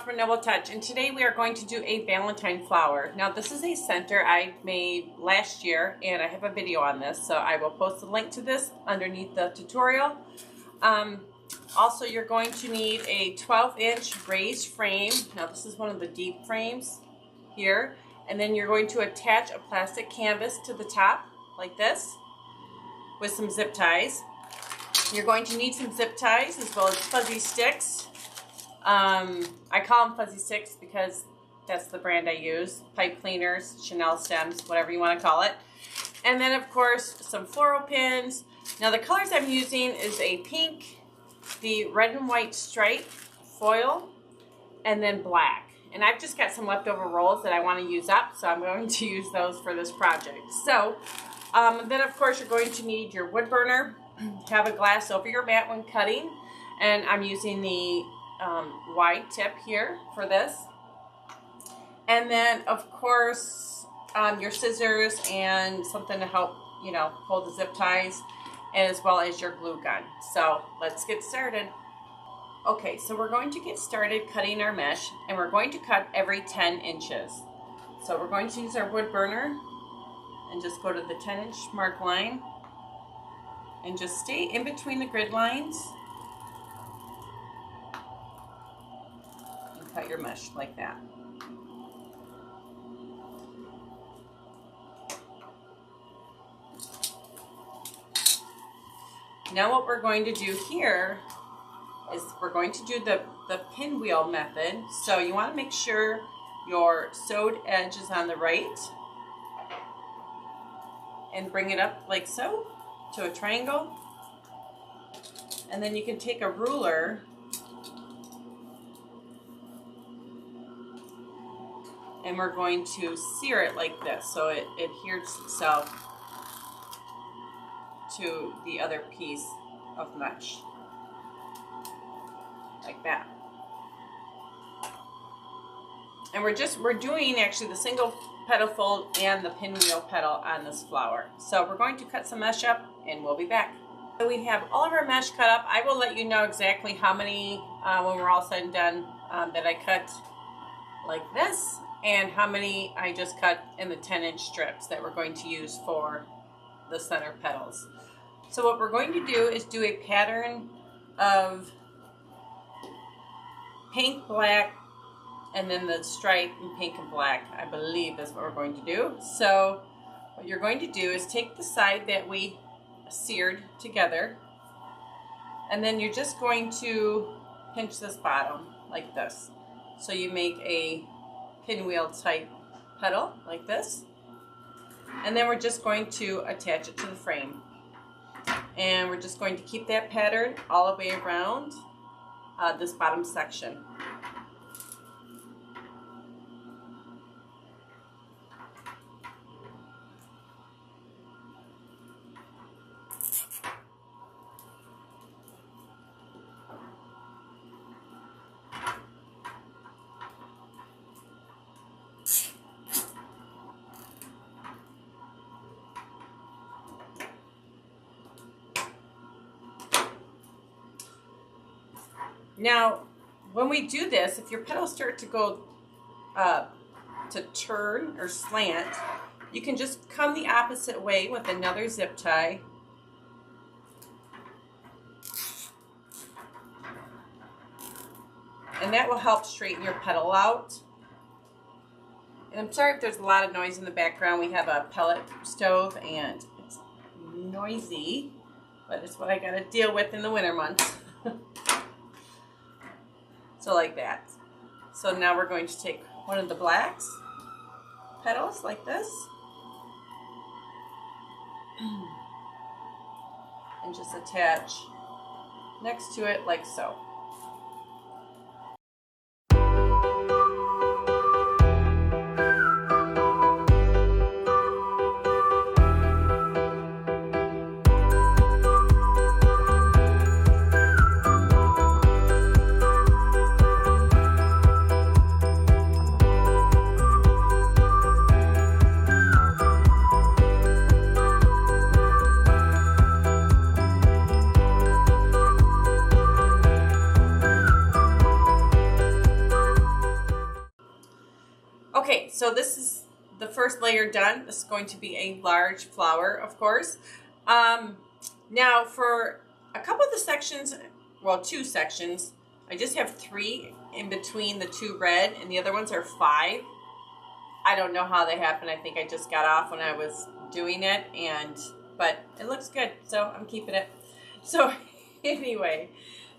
from Noble Touch, and today we are going to do a Valentine flower. Now this is a center I made last year, and I have a video on this, so I will post a link to this underneath the tutorial. Also, you're going to need a 12-inch raised frame. Now this is one of the deep frames here, and then you're going to attach a plastic canvas to the top like this with some zip ties. You're going to need some zip ties as well as fuzzy sticks. I call them fuzzy sticks because that's the brand I use. Pipe cleaners, Chanel stems, whatever you want to call it. And then of course some floral pins. Now the colors I'm using is a pink, the red and white stripe foil, and then black. And I've just got some leftover rolls that I want to use up, so I'm going to use those for this project. So then of course you're going to need your wood burner. Have a glass over your mat when cutting, and I'm using the wide tip here for this. And then of course your scissors and something to help, you know, hold the zip ties, as well as your glue gun. So let's get started. Okay, so we're going to get started cutting our mesh, and we're going to cut every 10 inches. So we're going to use our wood burner and just go to the 10-inch mark line and just stay in between the grid lines and cut your mesh like that. Now what we're going to do here is we're going to do the pinwheel method. So you want to make sure your sewed edge is on the right and bring it up like so to a triangle. And then you can take a ruler and we're going to sear it like this so it adheres itself to the other piece of mesh, like that. And we're doing actually the single petal fold and the pinwheel petal on this flower. So we're going to cut some mesh up and we'll be back. So we have all of our mesh cut up. I will let you know exactly how many when we're all said and done that I cut like this, and how many I just cut in the 10-inch strips that we're going to use for the center petals. So what we're going to do is do a pattern of pink, black, and then the stripe in pink and black, I believe is what we're going to do. So what you're going to do is take the side that we seared together, and then you're just going to pinch this bottom like this. So you make a pinwheel type petal like this, and then we're just going to attach it to the frame. And we're just going to keep that pattern all the way around this bottom section. Now, when we do this, if your petals start to go to turn or slant, you can just come the opposite way with another zip tie. And that will help straighten your petal out. And I'm sorry if there's a lot of noise in the background. We have a pellet stove and it's noisy, but it's what I gotta deal with in the winter months. So like that. So now we're going to take one of the blacks petals like this and just attach next to it like so. Okay, so this is the first layer done. This is going to be a large flower, of course. Now for a couple of the sections, well, 2 sections, I just have 3 in between the 2 red, and the other ones are 5. I don't know how they happened. I think I just got off when I was doing it, but it looks good, so I'm keeping it. So anyway,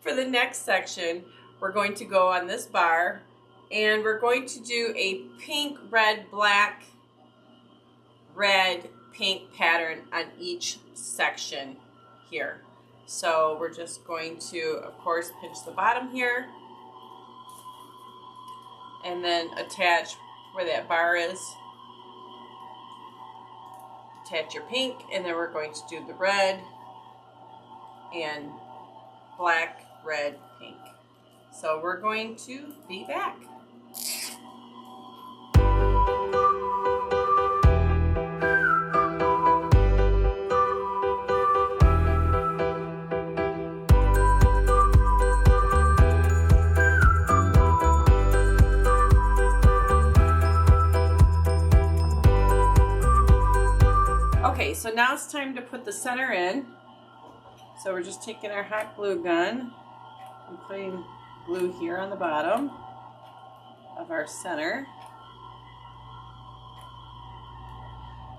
for the next section, we're going to go on this bar, and we're going to do a pink, red, black, red, pink pattern on each section here. So we're just going to, of course, pinch the bottom here and then attach where that bar is. Attach your pink, and then we're going to do the red and black, red, pink. So we're going to be back. Okay, so now it's time to put the center in. So we're just taking our hot glue gun and putting glue here on the bottom of our center.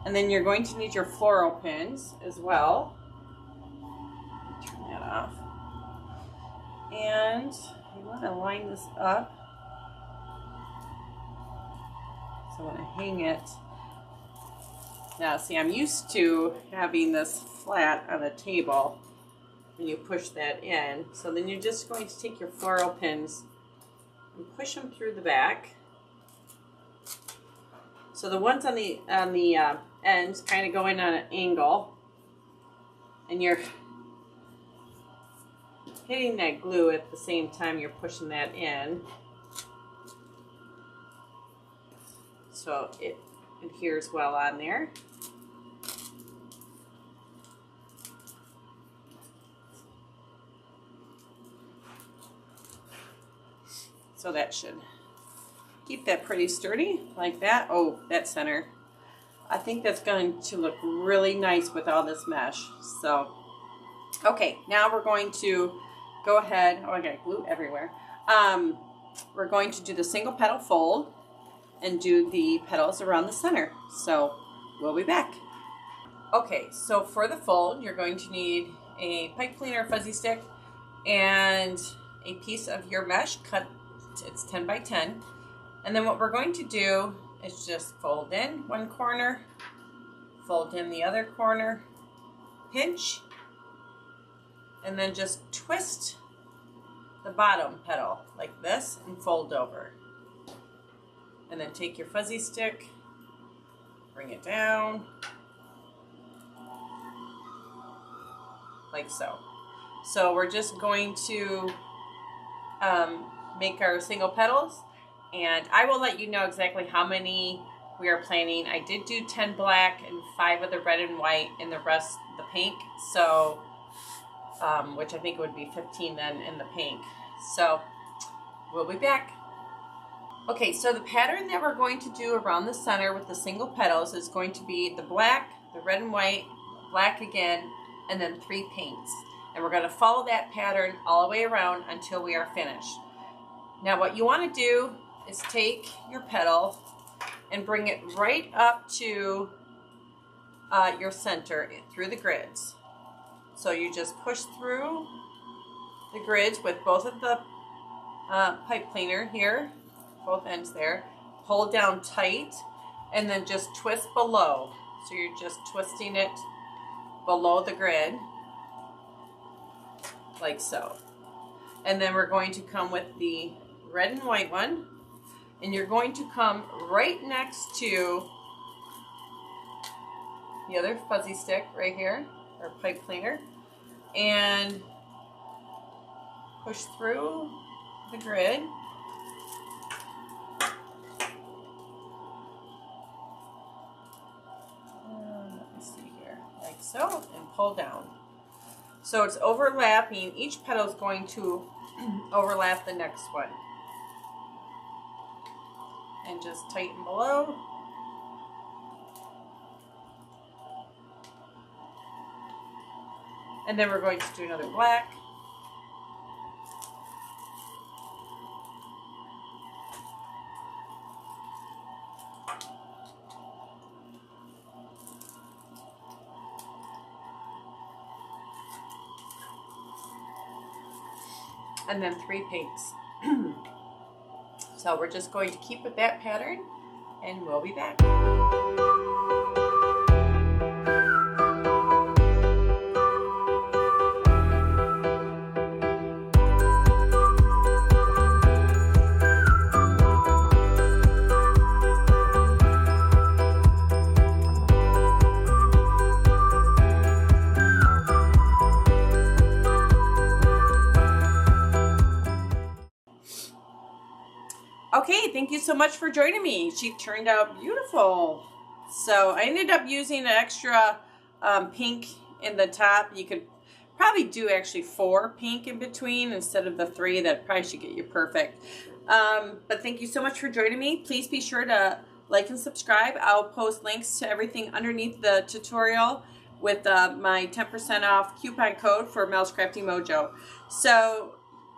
And then you're going to need your floral pins as well. Turn that off. And you want to line this up. So when I hang it, now see, I'm used to having this flat on the table and you push that in. So then you're just going to take your floral pins and push them through the back. So the ones on the ends kind of go in on an angle, and you're hitting that glue at the same time you're pushing that in. So it adheres well on there. So that should keep that pretty sturdy like that. Oh, that center. I think that's going to look really nice with all this mesh. So, okay, now we're going to go ahead. Oh, I got glue everywhere. We're going to do the single petal fold and do the petals around the center. So we'll be back. Okay, so for the fold, you're going to need a pipe cleaner fuzzy stick and a piece of your mesh cut. It's 10 by 10. And then what we're going to do is just fold in one corner, fold in the other corner, pinch, and then just twist the bottom petal like this and fold over. And then take your fuzzy stick, bring it down, like so. So we're just going to make our single petals, and I will let you know exactly how many we are planning. I did do 10 black and 5 of the red and white and the rest the pink, so which I think would be 15 then in the pink. So we'll be back. Okay, so the pattern that we're going to do around the center with the single petals is going to be the black, the red and white, black again, and then 3 pinks. And we're going to follow that pattern all the way around until we are finished. Now what you want to do is take your petal and bring it right up to your center through the grids. So you just push through the grids with both of the pipe cleaner here, both ends there, hold down tight, and then just twist below. So you're just twisting it below the grid, like so. And then we're going to come with the red and white one, and you're going to come right next to the other fuzzy stick right here, or pipe cleaner, and push through the grid. Let me see here, like so, and pull down. So it's overlapping. Each petal is going to overlap the next one. and just tighten below. And then we're going to do another black. And then 3 pinks. So we're just going to keep with that pattern, and we'll be back. Okay, thank you so much for joining me. She turned out beautiful. So I ended up using an extra pink in the top. You could probably do actually 4 pink in between instead of the 3. That probably should get you perfect. But thank you so much for joining me. Please be sure to like and subscribe. I'll post links to everything underneath the tutorial with my 10% off coupon code for Mel's Crafty Mojo. So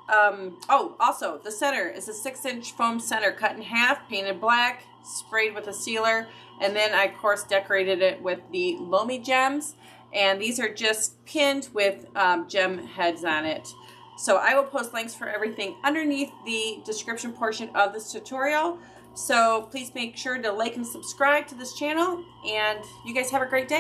oh, also the center is a 6-inch foam center cut in half, painted black, sprayed with a sealer, and then I of course decorated it with the Lomi gems, and these are just pinned with gem heads on it. So I will post links for everything underneath the description portion of this tutorial. So please make sure to like and subscribe to this channel, and you guys have a great day.